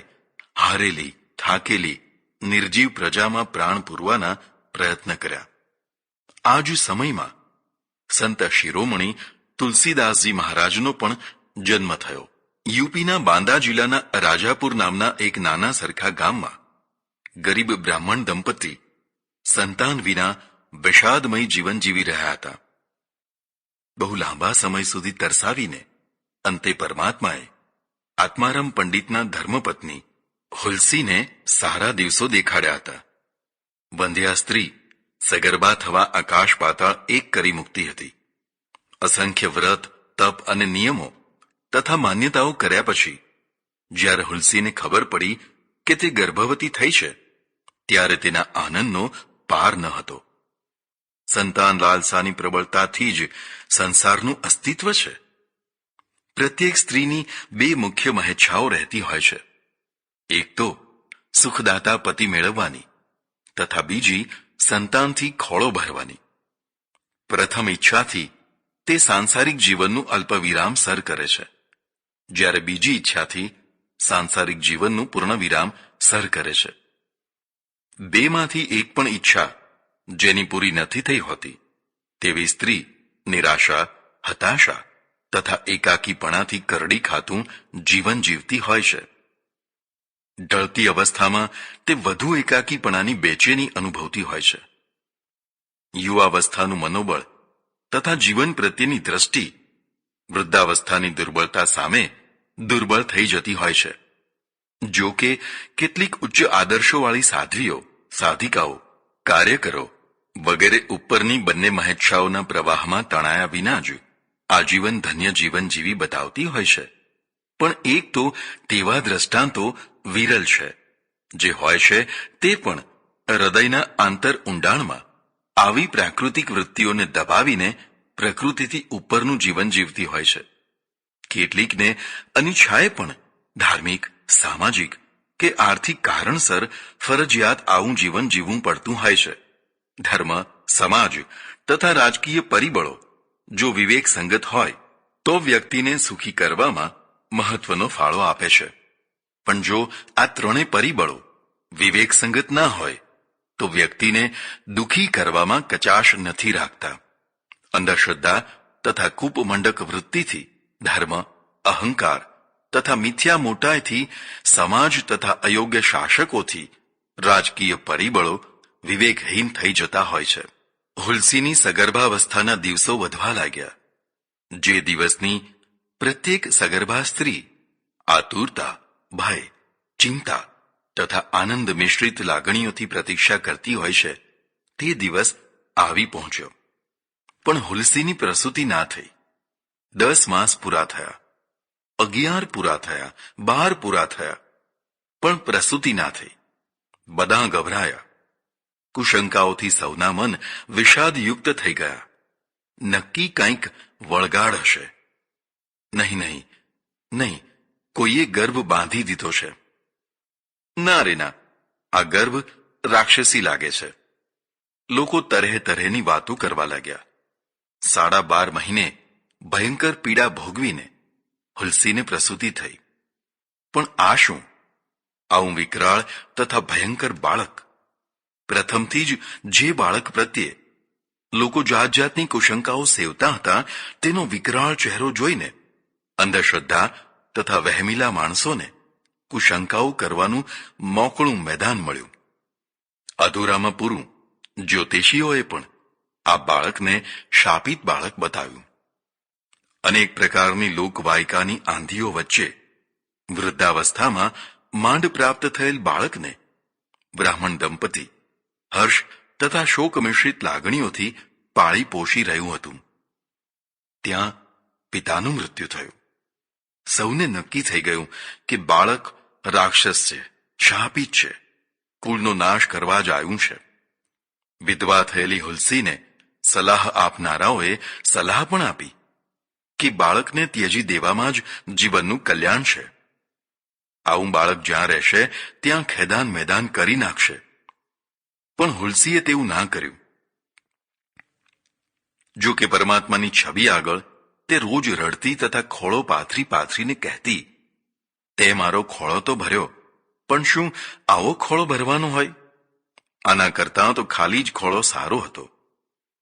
A: હારેલી, થાકેલી, નિર્જીવ પ્રજામાં પ્રાણ પૂરવાના પ્રયત્ન કર્યા. આ જ સમયમાં સંત શિરોમણી તુલસીદાસજી મહારાજનો પણ જન્મ થયો. યુપીના બાંદા જિલ્લાના રાજાપુર નામના એક નાના સરખા ગામમાં ગરીબ બ્રાહ્મણ દંપતી સંતાન વિના વિષાદમય જીવન જીવી રહ્યા હતા. બહુ લાંબા સમય સુધી તરસાવીને અંતે પરમાત્માએ આત્મારામ પંડિતના ધર્મપત્ની હુલસીને સારા દિવસો દેખાડ્યા હતા. વંધ્યા સ્ત્રી સગર્ભા થવા આકાશ પાતાળ એક કરી મૂકતી હતી. અસંખ્ય વ્રત, તપ અને નિયમો તથા માન્યતાઓ કર્યા પછી જ્યારે હુલસીને ખબર પડી કે તે ગર્ભવતી થઈ છે ત્યારે તેના આનંદનો પાર ન હતો. સંતાન લાલસાની પ્રબળતાથી જ સંસારનું અસ્તિત્વ છે. પ્રત્યેક સ્ત્રીની બે મુખ્ય મહેચ્છાઓ રહેતી હોય છે. એક તો સુખદાતા પતિ મેળવવાની તથા બીજી સંતાનથી ખોળો ભરવાની. પ્રથમ ઈચ્છાથી તે સાંસારિક જીવનનું અલ્પવિરામ સર કરે છે, જ્યારે બીજી ઈચ્છાથી સાંસારિક જીવનનું પૂર્ણવિરામ સર કરે છે. બેમાંથી એક પણ ઈચ્છા જેની પૂરી નથી થઈ હોતી તેવી સ્ત્રી નિરાશા, હતાશા તથા એકાકીપણાથી કરડી ખાતું જીવન જીવતી હોય છે. ઢળતી અવસ્થામાં તે વધુ એકાકીપણાની બેચેની અનુભવતી હોય છે. યુવાવસ્થાનું મનોબળ તથા જીવન પ્રત્યેની દ્રષ્ટિ વૃદ્ધાવસ્થાની દુર્બળતા સામે દુર્બળ થઈ જતી હોય છે. જો કે કેટલીક ઉચ્ચ આદર્શોવાળી સાધ્વીઓ, સાધિકાઓ, કાર્યકરો વગેરે ઉપરની બંને મહેચ્છાઓના પ્રવાહમાં તણાયા વિના જ આજીવન ધન્ય જીવન જીવી બતાવતી હોય છે. પણ એક તો તેવા દ્રષ્ટાંતો વિરલ છે. જે હોય છે તે પણ હૃદયના આંતર ઊંડાણમાં આવી પ્રાકૃતિક વૃત્તિઓને દબાવીને પ્રકૃતિથી ઉપરનું જીવન જીવતી હોય છે. કેટલીકને અનિચ્છાએ પણ ધાર્મિક, સામાજિક કે આર્થિક કારણસર ફરજિયાત આવું જીવન જીવવું પડતું હોય છે. ધર્મ, સમાજ તથા રાજકીય પરિબળો જો વિવેક સંગત હોય તો વ્યક્તિને સુખી કરવામાં મહત્વનો ફાળો આપે છે. પણ જો આ ત્રણેય પરિબળો વિવેક સંગત ના હોય તો વ્યક્તિને દુઃખી કરવામાં કચાશ નથી રાખતા. અંધશ્રદ્ધા તથા કૂપમંડક વૃત્તિથી, ધર્મ, અહંકાર તથા મિથ્યા મોટાઈથી, સમાજ તથા અયોગ્ય શાસકોથી રાજકીય પરિબળો વિવેકહીન થઈ જતા હોય છે. હુલસીની સગર્ભાવસ્થાના દિવસો વધવા લાગ્યા. જે દિવસની પ્રત્યેક સગર્ભા સ્ત્રી આતુરતા, ભય, ચિંતા તથા આનંદ મિશ્રિત લાગણીઓથી પ્રતીક્ષા કરતી હોય છે તે દિવસ આવી પહોંચ્યો. પણ હુલસીની પ્રસૂતિ ના થઈ. 10 માસ પૂરા થયા, 11 પૂરા થયા, 12 પૂરા થયા, પણ પ્રસૂતિ ના થઈ. બધા ગભરાયા. કુશંકાઓથી સૌના મન વિષાદયુક્ત થઈ ગયા. નક્કી કંઈક વળગાડ હશે. નહીં, કોઈએ ગર્ભ બાંધી દીધો છે. ના રે ના, આ ગર્ભ રાક્ષસી લાગે છે. લોકો તરહે તરહેની વાતો કરવા લાગ્યા. 12.5 મહિને ભયંકર પીડા ભોગવીને હુલસીને પ્રસૂતિ થઈ. પણ આ શું? આવું વિકરાળ તથા ભયંકર બાળક! પ્રથમથી જ જે બાળક પ્રત્યે લોકો જાત જાતની કુશંકાઓ સેવતા હતા તેનો વિકરાળ ચહેરો જોઈને અંધશ્રદ્ધા તથા વહેમીલા માણસોને કુશંકાઓ કરવાનું મોકળું મેદાન મળ્યું. અધૂરામાં પૂરું જ્યોતિષીઓએ પણ આ બાળકને શાપિત બાળક બતાવ્યું. અનેક પ્રકારની લોકવાયકાની આંધીઓ વચ્ચે વૃદ્ધાવસ્થામાં માંડ પ્રાપ્ત થયેલ બાળકને બ્રાહ્મણ દંપતી હર્ષ તથા શોક મિશ્રિત લાગણીઓથી પાળી પોષી રહ્યું હતું. ત્યાં પિતાનું મૃત્યુ થયું. સૌને નક્કી થઈ ગયું કે બાળક રાક્ષસ છે, શાપિત છે, કુળનો નાશ કરવા જ આવ્યું છે. વિધવા થયેલી હુલસીને સલાહ આપનારાઓએ સલાહ પણ આપી કે બાળકને ત્યજી દેવામાં જ જીવનનું કલ્યાણ છે. આવું બાળક જ્યાં રહેશે ત્યાં ખેદાન મેદાન કરી નાખશે. પણ હુલસીએ તેવું ના કર્યું. જો કે પરમાત્માની છબી આગળ તે રોજ રડતી તથા ખોળો પાથરી પાથરીને કહેતી, તે મારો ખોળો તો ભર્યો, પણ શું આવો ખોળો ભરવાનો હોય? આના કરતાં તો ખાલી જ ખોળો સારો હતો.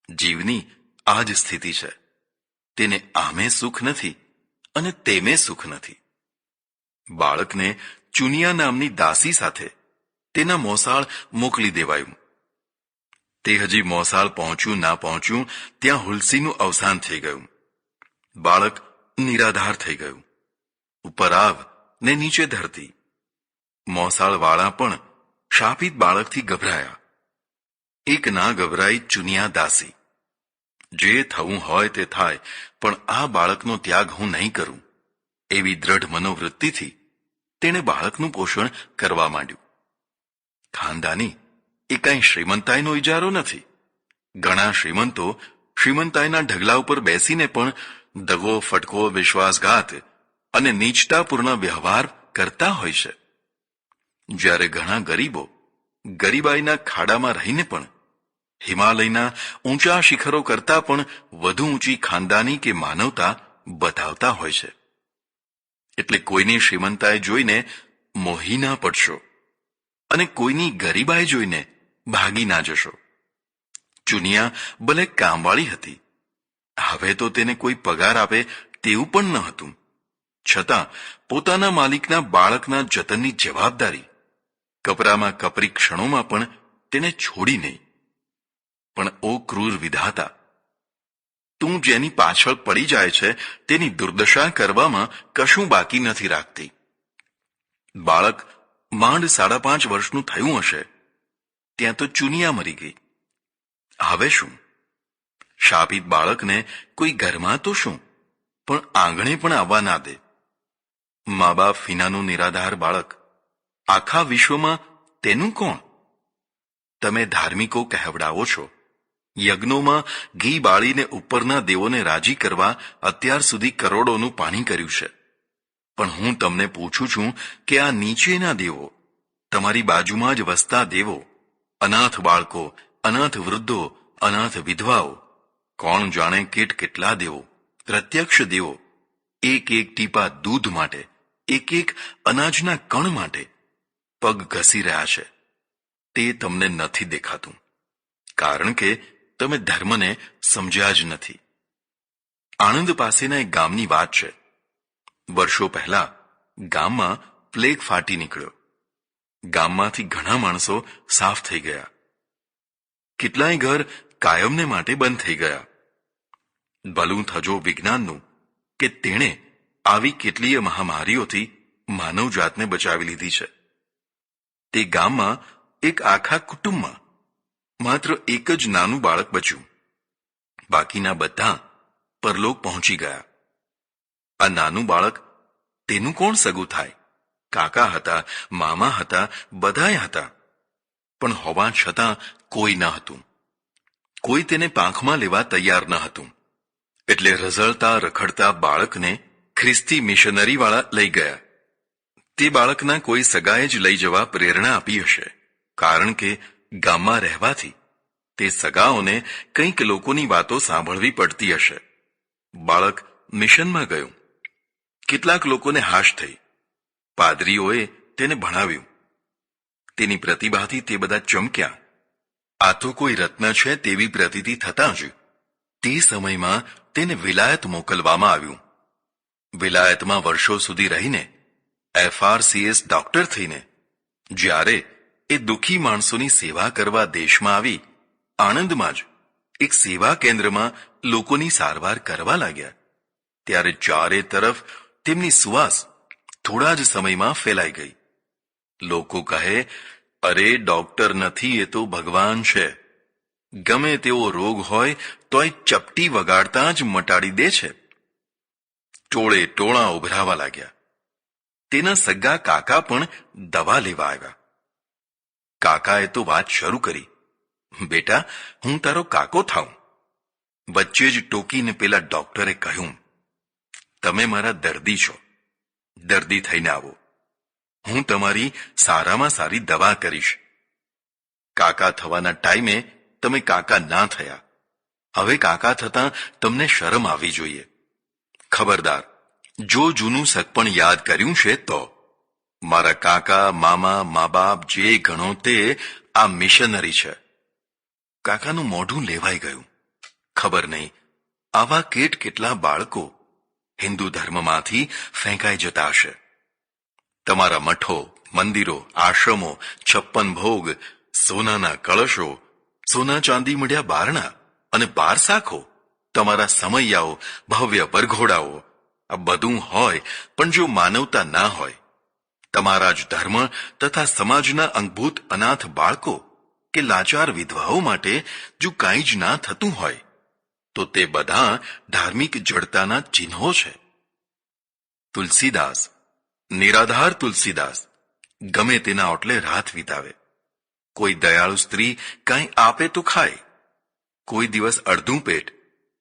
A: જીવની આ જ સ્થિતિ છે. તેને આમે સુખ નથી અને તેમે સુખ નથી. બાળકને ચુનિયા નામની દાસી સાથે તેના મોસાળ મોકલી દેવાયું. તે હજી મોસાળ પહોંચ્યું ના પહોંચ્યું ત્યાં હુલસીનું અવસાન થઈ ગયું. બાળક નિરાધાર થઈ ગયું. ઉપર આવ ને નીચે ધરતી. મોસાળવાળા પણ શાપિત બાળકથી ગભરાયા. એક ના ગભરાઈ ચુનિયા દાસી. જે થવું હોય તે થાય, પણ આ બાળકનો ત્યાગ હું નહીં કરું, એવી દ્રઢ મનોવૃત્તિથી તેણે બાળકનું પોષણ કરવા માંડ્યું. ખાનદાની એ કાંઈ શ્રીમંતાઈનો ઇજારો નથી. ઘણા શ્રીમંતો શ્રીમંતાઈના ઢગલા ઉપર બેસીને પણ દગો, ફટકો, વિશ્વાસઘાત અને નીચતાપૂર્ણ વ્યવહાર કરતા હોય છે. જ્યારે ઘણા ગરીબો ગરીબાઈના ખાડામાં રહીને પણ હિમાલયના ઊંચા શિખરો કરતા પણ વધુ ઊંચી ખાનદાની કે માનવતા બતાવતા હોય છે. એટલે કોઈની શ્રીમંતાઈ જોઈને મોહી ના પડશો અને કોઈની ગરીબાઈ જોઈને ભાગી ના જશો. ચુનિયા ભલે કામવાળી હતી, હવે તો તેને કોઈ પગાર આપે તેવું પણ ન હતું. છતાં પોતાના માલિકના બાળકના જતનની જવાબદારી કપરામાં કપરી ક્ષણોમાં પણ તેને છોડી નહીં. પણ ઓ ક્રૂર વિધાતા, તું જેની પાછળ પડી જાય છે તેની દુર્દશા કરવામાં કશું બાકી નથી રાખતી. બાળક માંડ 5.5 વર્ષનું થયું હશે ત્યાં તો ચુનિયા મરી ગઈ. હવે શું? શાપિત બાળકને કોઈ ઘરમાં તો શું, પણ આંગણે પણ આવવા ના દે. મા બાપ વિનાનું નિરાધાર બાળક, આખા વિશ્વમાં તેનું કોણ? તમે ધાર્મિકો કહેવડાવો છો, યજ્ઞોમાં ઘી બાળીને ઉપરના દેવોને રાજી કરવા અત્યાર સુધી કરોડોનું પાણી કર્યું છે. પણ હું તમને પૂછું છું કે આ નીચેના દેવો, તમારી બાજુમાં જ વસતા દેવો, અનાથ બાળકો, અનાથ વૃદ્ધો, અનાથ વિધવાઓ, કોણ જાણે કેટલા દેવો, પ્રત્યક્ષ દેવો, એક એક ટીપા દૂધ માટે, એક એક અનાજના કણ માટે પગ ઘસી રહ્યા છે. તે તમને નથી દેખાતું, કારણ કે તમે ધર્મને સમજ્યા જ નથી. આણંદ પાસેના એક ગામની વાત છે. વર્ષો પહેલા ગામમાં પ્લેગ ફાટી નીકળ્યો. ગામમાંથી ઘણા માણસો સાફ થઈ ગયા. કેટલાય ઘર કાયમને માટે બંધ થઈ ગયા. ભલું થજો વિજ્ઞાનનું કે તેણે આવી કેટલીય મહામારીઓથી માનવજાતને બચાવી લીધી છે. તે ગામમાં એક આખા કુટુંબમાં માત્ર એક જ નાનું બાળક બચ્યું. બાકીના બધા પરલોક પહોંચી ગયા. આ નાનું બાળક, તેનું કોણ સગું થાય? કાકા હતા, મામા હતા, બધાય હતા, પણ હોવા છતાં કોઈ ન હતું. કોઈ તેને પાંખમાં લેવા તૈયાર ન હતું. એટલે રઝળતા રખડતા બાળકને ખ્રિસ્તી મિશનરીવાળા લઈ ગયા. તે બાળકના કોઈ સગાએ જ લઈ જવા પ્રેરણા આપી હશે, કારણ કે ગામમાં રહેવાથી તે સગાઓને કંઈક લોકોની વાતો સાંભળવી પડતી હશે. બાળક મિશનમાં ગયું. કેટલાક લોકોને હાશ થઈ. પાદરીઓએ તેને ભણાવ્યું. તેની પ્રતિભાથી તે બધા ચમક્યા. આ તો કોઈ રત્ન છે તેવી પ્રતીતિ થતાં જ તે સમયમાં તેને વિલાયત મોકલવામાં આવ્યું. વિલાયતમાં વર્ષો સુધી રહીને FRCS ડોક્ટર થઈને જ્યારે એ દુઃખી માણસોની સેવા કરવા દેશમાં આવી, આણંદમાં જ એક સેવા કેન્દ્રમાં લોકોની સારવાર કરવા લાગ્યા, ત્યારે ચારે તરફ તેમની સુવાસ થોડા જ સમયમાં ફેલાઈ ગઈ. લોકો કહે, અરે ડોક્ટર નથી, એ તો ભગવાન છે. ગમે તેવો રોગ હોય તોય ચપટી વગાડતા જ મટાડી દે છે. ટોળે ટોળા ઉભરાવા લાગ્યા. તેના સગા કાકા પણ દવા લેવા આવ્યા. કાકાએ તો વાત શરૂ કરી, બેટા, હું તારો કાકો થાઉં. વચ્ચે જ ટોકીને પેલા ડોક્ટરે કહ્યું, તમે મારા દર્દી છો, દર્દી થઈને આવો. હું તમારી સારામાં સારી દવા કરીશ. કાકા થવાના ટાઈમે તમે કાકા ના થયા. હવે કાકા થતાં તમને શરમ આવવી જોઈએ. ખબરદાર, જો જૂનું સગપણ યાદ કર્યું છે તો મારા કાકા, મામા, મા બાપ જે ગણો તે આ મિશનરી છે. કાકાનું મોઢું લેવાઈ ગયું. ખબર નહીં આવા કેટલા બાળકો હિન્દુ ધર્મમાંથી ફેંકાઈ જતા હશે. તમારા મઠો, મંદિરો, આશ્રમો, 56 ભોગ, સોનાના કળશો, સોના ચાંદી મળ્યા બારણા અને 12 શાખો, તમારા સમૈયાઓ, ભવ્ય વરઘોડાઓ, આ બધું હોય પણ જો માનવતા ના હોય, તમારા જ ધર્મ તથા સમાજના અંગભૂત અનાથ બાળકો કે લાચાર વિધવાઓ માટે જો કાંઈ જ ના થતું હોય તો તે બધા ધાર્મિક જડતાના ચિહ્નો છે. તુલસીદાસ, નિરાધાર તુલસીદાસ, ગમે તેના ઓટલે રાત વિતાવે. કોઈ દયાળુ સ્ત્રી કાંઈ આપે તો ખાય. કોઈ દિવસ અડધું પેટ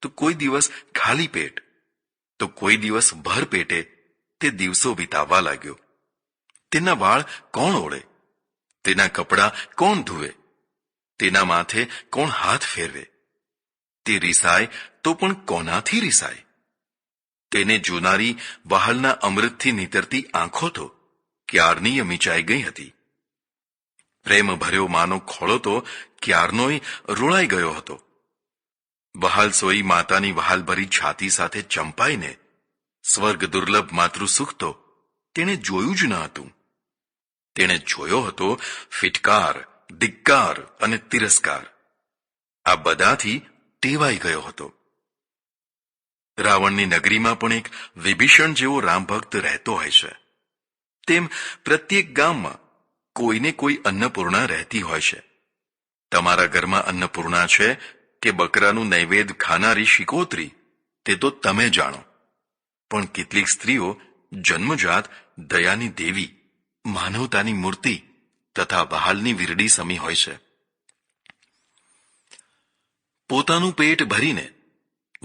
A: તો કોઈ દિવસ ખાલી પેટ તો કોઈ દિવસ ભર પેટે તે દિવસો વિતાવવા લાગ્યો. તેના વાળ કોણ ઓળે? તેના કપડાં કોણ ધુવે? તેના માથે કોણ હાથ ફેરવે? તે રિસાય તો પણ કોનાથી રિસાય? તેને જોનારી વહાલના અમૃતથી નીતરતી આંખો તો ક્યારની મીચાઈ ગઈ હતી. પ્રેમ ભર્યો માનો ખોળો તો ક્યારનોય રોળાઈ ગયો હતો. વહાલ સોઈ માતાની વહાલભરી છાતી સાથે ચંપાઈને સ્વર્ગ દુર્લભ માતૃસુખ તો તેણે જોયું જ ન હતું. તેણે જોયો હતો ફિટકાર, ધિક્કાર અને તિરસ્કાર. આ બધાથી ટેવાઈ ગયો હતો. રાવણની નગરીમાં પણ એક વિભીષણ જેવો રામભક્ત રહેતો હોય છે. તેમ પ્રત્યેક ગામમાં કોઈને કોઈ અન્નપૂર્ણા રહેતી હોય છે. તમારા ઘરમાં અન્નપૂર્ણા છે કે બકરાનું નૈવેદ્ય ખાનારી શિકોત્રી તે તો તમે જાણો, પણ કેટલીક સ્ત્રીઓ જન્મજાત દયાની દેવી, માનવતાની મૂર્તિ તથા વહાલની વીરડી સમી હોય છે. પોતાનું પેટ ભરીને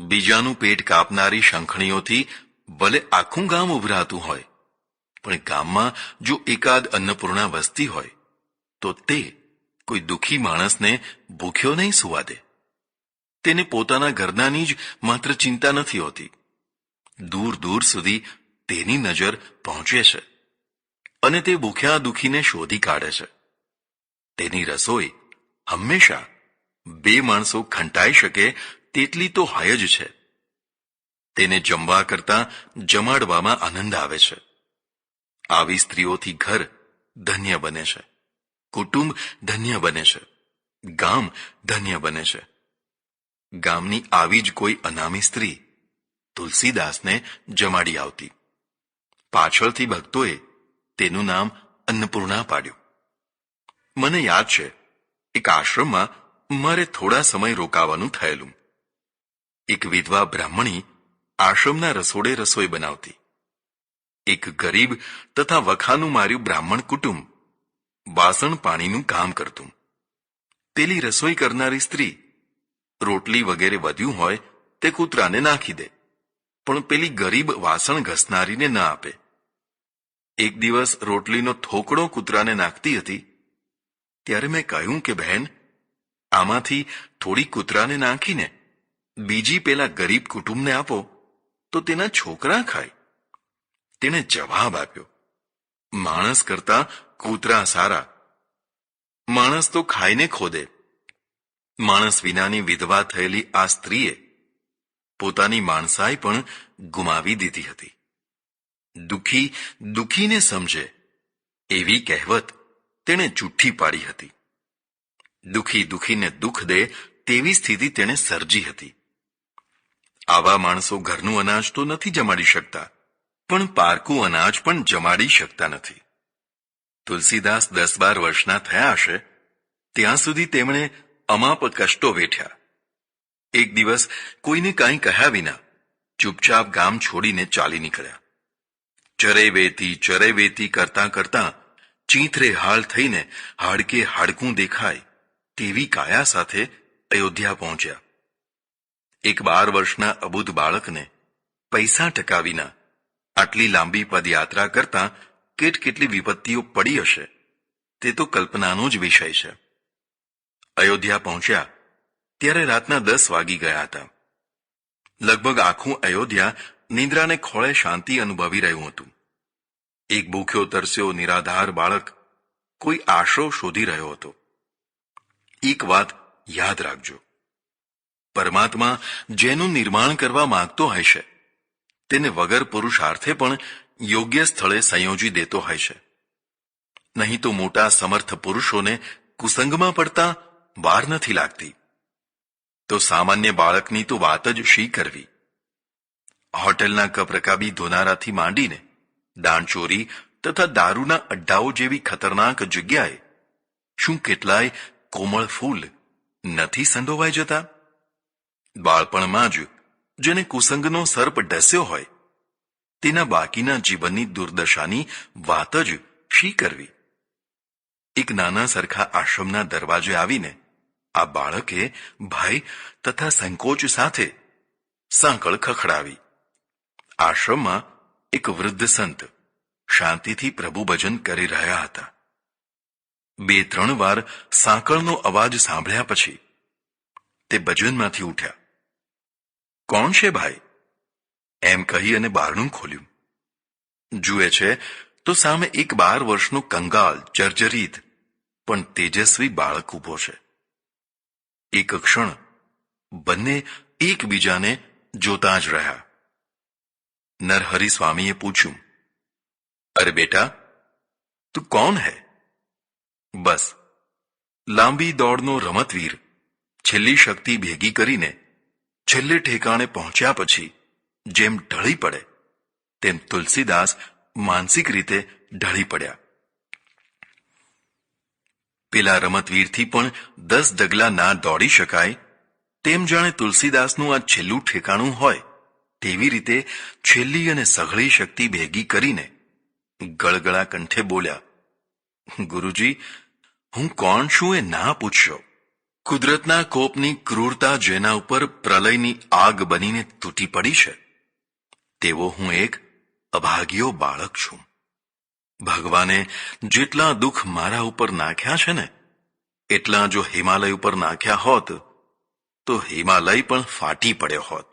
A: બીજાનું પેટ કાપનારી શંખણીઓથી ભલે આખું ગામ ઉભરાતું હોય, પણ ગામમાં જો એકાદ અન્નપૂર્ણા વસતી હોય તો તે કોઈ દુઃખી માણસને ભૂખ્યો નહીં સુવા દે. તેને પોતાના ઘરનાની જ માત્ર ચિંતા નથી હોતી. દૂર દૂર સુધી તેની નજર પહોંચે છે અને તે ભૂખ્યા દુઃખીને શોધી કાઢે છે. તેની રસોઈ હંમેશા 2 માણસો ખંટાઈ શકે તેટલી તો હોય જ છે. તેને જમવા કરતાં જમાડવામાં આનંદ આવે છે. આવી સ્ત્રીઓથી ઘર ધન્ય બને છે, કુટુંબ ધન્ય બને છે, ગામ ધન્ય બને છે. ગામની આવી જ કોઈ અનામી સ્ત્રી તુલસીદાસને જમાડી આવતી. પાછળથી ભક્તોએ તેનું નામ અન્નપૂર્ણા પાડ્યું. મને યાદ છે, એક આશ્રમમાં મારે થોડા સમય રોકાવાનું થયેલું. એક વિધવા બ્રાહ્મણી આશ્રમના રસોડે રસોઈ બનાવતી. એક ગરીબ તથા વખાનું માર્યું બ્રાહ્મણ કુટુંબ વાસણ પાણીનું કામ કરતું. પેલી રસોઈ કરનારી સ્ત્રી રોટલી વગેરે વધ્યું હોય તે કૂતરાને નાખી દે, પણ પેલી ગરીબ વાસણ ઘસનારીને ન આપે. એક દિવસ રોટલીનો થોકડો કૂતરાને નાખતી હતી ત્યારે મેં કહ્યું કે બહેન, આમાંથી થોડી કૂતરાને નાખીને બીજી પેલા ગરીબ કુટુંબને આપો તો તેના છોકરા ખાય. તેણે જવાબ આપ્યો, માણસ કરતા કૂતરા સારા. માણસ તો ખાઈને ખોદે. માણસ વિનાની વિધવા થયેલી આ સ્ત્રીએ પોતાની માણસાઈ પણ ગુમાવી દીધી હતી. દુઃખી દુઃખીને સમજે એવી કહેવત તેણે જુઠ્ઠી પાડી હતી. દુઃખી દુઃખીને દુઃખ દે તેવી સ્થિતિ તેણે સર્જી હતી. આવા માણસો ઘરનું અનાજ તો નથી જમાડી શકતા, પણ પારકું અનાજ પણ જમાડી શકતા નથી. તુલસીદાસ 10-12 વર્ષના થયા હશે ત્યાં સુધી તેમણે અમાપ કષ્ટો વેઠ્યા. એક દિવસ કોઈને કાંઈ કહ્યા વિના ચૂપચાપ ગામ છોડીને ચાલી નીકળ્યા. ચરે વેતી કરતા કરતા ચીંથરે હાલ થઈને હાડકે હાડકું દેખાય તેવી કાયા સાથે અયોધ્યા પહોંચ્યા. એક 12 વર્ષના અબુધ બાળકને પૈસા ટકા વિના આટલી લાંબી પદયાત્રા કરતા કેટલી વિપત્તિઓ પડી હશે તે તો કલ્પનાનો જ વિષય છે. અયોધ્યા પહોંચ્યા ત્યારે રાતના 10 વાગી ગયા હતા. લગભગ આખું અયોધ્યા નિંદ્રાને ખોળે શાંતિ અનુભવી રહ્યું હતું. એક ભૂખ્યો તરસ્યો નિરાધાર બાળક કોઈ આશરો શોધી રહ્યો હતો. એક વાત યાદ રાખજો, પરમાત્મા જેનું નિર્માણ કરવા માંગતો હશે તેને વગર પુરુષાર્થે પણ યોગ્ય સ્થળે સંયોજી દેતો હશે. નહીં તો મોટા સમર્થ પુરુષોને કુસંગમાં પડતા વાર નથી લાગતી. તો સામાન્ય બાળકની તો વાત જ શી કરવી. હોટેલના કપરકાબી ધોનારાથી માંડીને દાણચોરી તથા દારૂના અડ્ડાઓ જેવી ખતરનાક જગ્યાએ શું કેટલાય કોમળ ફૂલ નથી સંડોવાઈ જતા? બાળપણમાં જ જેને કુસંગનો સર્પ ડસ્યો હોય તેના બાકીના જીવનની દુર્દશાની વાત જ શી કરવી. એક નાના સરખા આશ્રમના દરવાજે આવીને આ બાળકે ભય તથા સંકોચ સાથે સાંકળ ખખડાવી. આશ્રમમાં એક વૃદ્ધ સંત શાંતિથી પ્રભુ ભજન કરી રહ્યા હતા. 2-3 વાર સાંકળનો અવાજ સાંભળ્યા પછી તે ભજનમાંથી ઉઠ્યા. કોણ છે ભાઈ? એમ કહી અને બારણું ખોલ્યું. જુએ છે તો સામે એક 12 વર્ષનો કંગાલ જર્જરિત પણ તેજસ્વી બાળક ઊભો છે. એક ક્ષણ બંને એકબીજાને જોતા જ રહ્યા. નરહરિ સ્વામીએ પૂછ્યું, અરે બેટા, તું કોણ હૈ? બસ, લાંબી દોડનો રમતવીર છેલ્લી શક્તિ ભેગી કરીને છેલ્લે ઠેકાણે પહોંચ્યા પછી જેમ ઢળી પડે તેમ તુલસીદાસ માનસિક રીતે ઢળી પડ્યા. પેલા રમતવીરથી પણ 10 ડગલા ના દોડી શકાય તેમ જાણે તુલસીદાસનું આ છેલ્લું ઠેકાણું હોય તેવી રીતે છેલ્લી અને સઘળી શક્તિ ભેગી કરીને ગળગળા કંઠે બોલ્યા, ગુરુજી, હું કોણ છું એ ના પૂછશો. કુદરતના કોપની ક્રૂરતા જેના ઉપર પ્રલયની આગ બનીને તૂટી પડી છે તેવો હું એક અભાગ્યો બાળક છું. ભગવાને જેટલા દુઃખ મારા ઉપર નાખ્યા છે ને એટલા જો હિમાલય ઉપર નાખ્યા હોત તો હિમાલય પણ ફાટી પડ્યો હોત.